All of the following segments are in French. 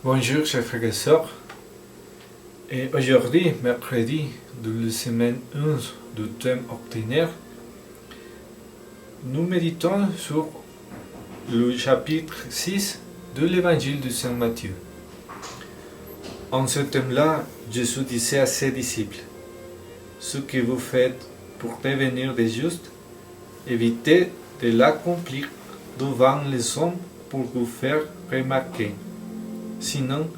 Bonjour chers frères et sœurs, et aujourd'hui, mercredi de la semaine 11 du thème ordinaire, nous méditons sur le chapitre 6 de l'évangile de Saint Matthieu. En ce thème-là, Jésus disait à ses disciples: ce que vous faites pour devenir des justes, évitez de l'accomplir devant les hommes pour vous faire remarquer. Sinon,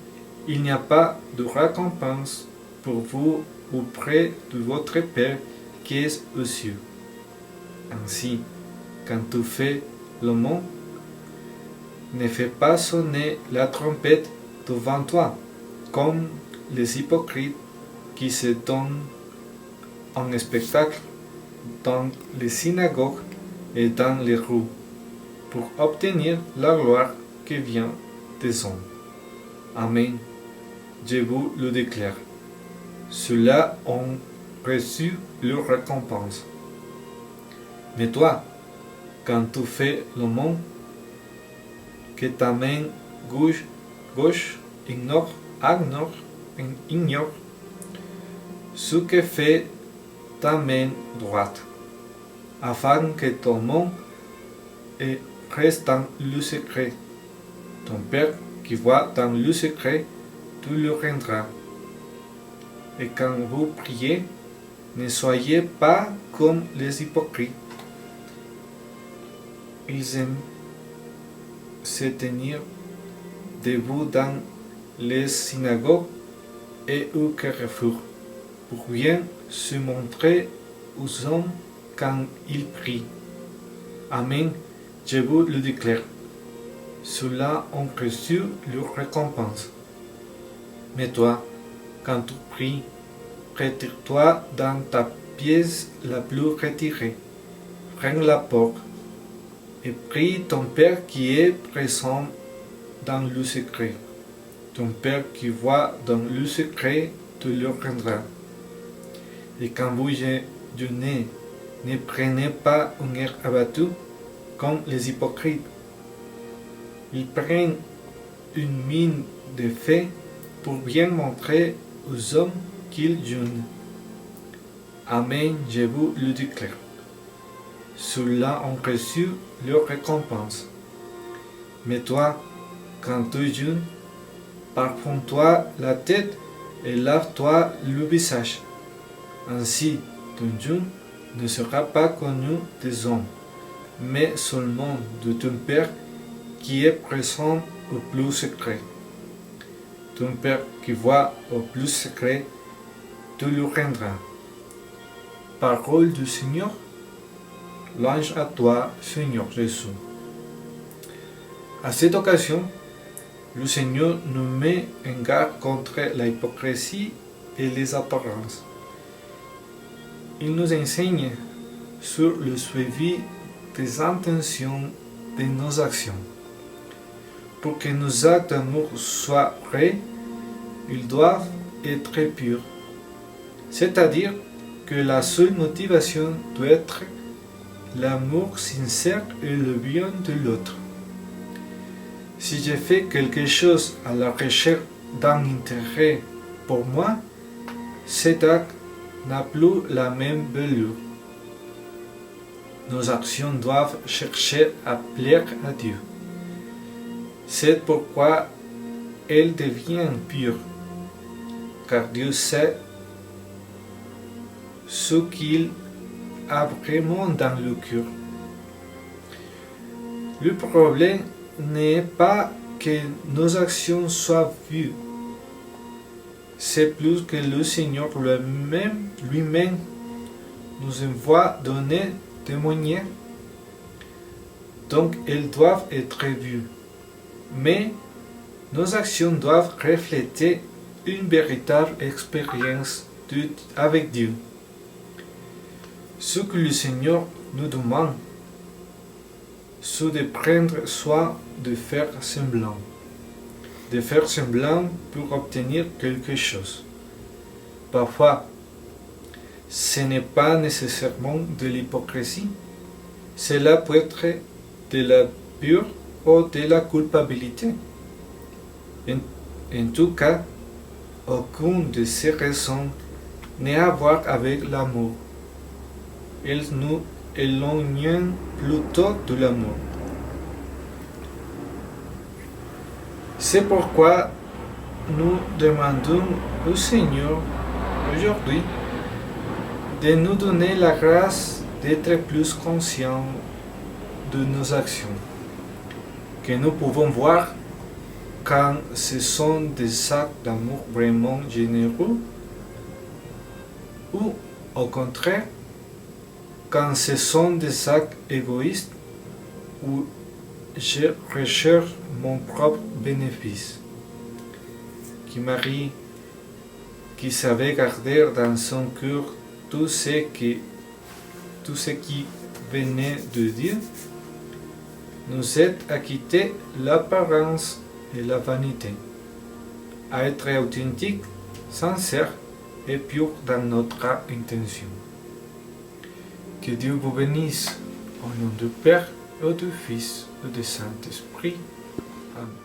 il n'y a pas de récompense pour vous auprès de votre Père qui est aux cieux. Ainsi, quand tu fais le monde, ne fais pas sonner la trompette devant toi, comme les hypocrites qui se donnent en spectacle dans les synagogues et dans les rues, pour obtenir la gloire qui vient des hommes. Amen. Je vous le déclare. Ceux-là ont reçu leur récompense. Mais toi, quand tu fais le monde, que ta main gauche ignore ce que fait ta main droite, afin que ton monde reste dans le secret. Ton Père qui voit dans le secret, tu le rendras. Et quand vous priez, ne soyez pas comme les hypocrites. Ils aiment se tenir debout dans les synagogues et au carrefour, pour bien se montrer aux hommes quand ils prient. Amen, je vous le déclare. Ceux-là ont reçu leur récompense. Mais toi, quand tu pries, retire-toi dans ta pièce la plus retirée, ferme la porte, et prie ton Père qui est présent dans le secret. Ton Père qui voit dans le secret te le rendra. Et quand vous jeûnez, ne prenez pas un air abattu comme les hypocrites. Ils prennent une mine de fait pour bien montrer aux hommes qu'ils jeûnent. Amen, je vous le déclare. Ceux-là ont reçu leur récompense. Mais toi, quand tu jeûnes, parfums-toi la tête et lave-toi le visage. Ainsi, ton jeûne ne sera pas connu des hommes, mais seulement de ton Père qui est présent au plus secret. Ton Père qui voit au plus secret, te le rendra. Parole du Seigneur, louange à toi, Seigneur Jésus. À cette occasion, le Seigneur nous met en garde contre la hypocrisie et les apparences. Il nous enseigne sur le suivi des intentions de nos actions. Pour que nos actes d'amour soient vrais, ils doivent être purs. C'est-à-dire que la seule motivation doit être l'amour sincère et le bien de l'autre. Si je fais quelque chose à la recherche d'un intérêt pour moi, cet acte n'a plus la même valeur. Nos actions doivent chercher à plaire à Dieu. C'est pourquoi elles deviennent pures, car Dieu sait ce qu'il a vraiment dans le cœur. Le problème n'est pas que nos actions soient vues, c'est plus que le Seigneur lui-même nous envoie donner témoigner. Donc elles doivent être vues. Mais nos actions doivent refléter une véritable expérience avec Dieu. Ce que le Seigneur nous demande, c'est de prendre soin de faire semblant. De faire semblant pour obtenir quelque chose. Parfois, ce n'est pas nécessairement de l'hypocrisie. Cela peut être de la pure ou de la culpabilité. En tout cas, aucune de ces raisons n'a à voir avec l'amour. Elles nous éloignent plutôt de l'amour. C'est pourquoi nous demandons au Seigneur aujourd'hui de nous donner la grâce d'être plus conscients de nos actions, que nous pouvons voir quand ce sont des actes d'amour vraiment généreux ou au contraire quand ce sont des actes égoïstes où je recherche mon propre bénéfice. Que Marie, qui savait garder dans son cœur tout ce qui venait de Dieu, nous aide à quitter l'apparence et la vanité, à être authentique, sincère et pur dans notre intention. Que Dieu vous bénisse au nom du Père et du Fils et du Saint-Esprit. Amen.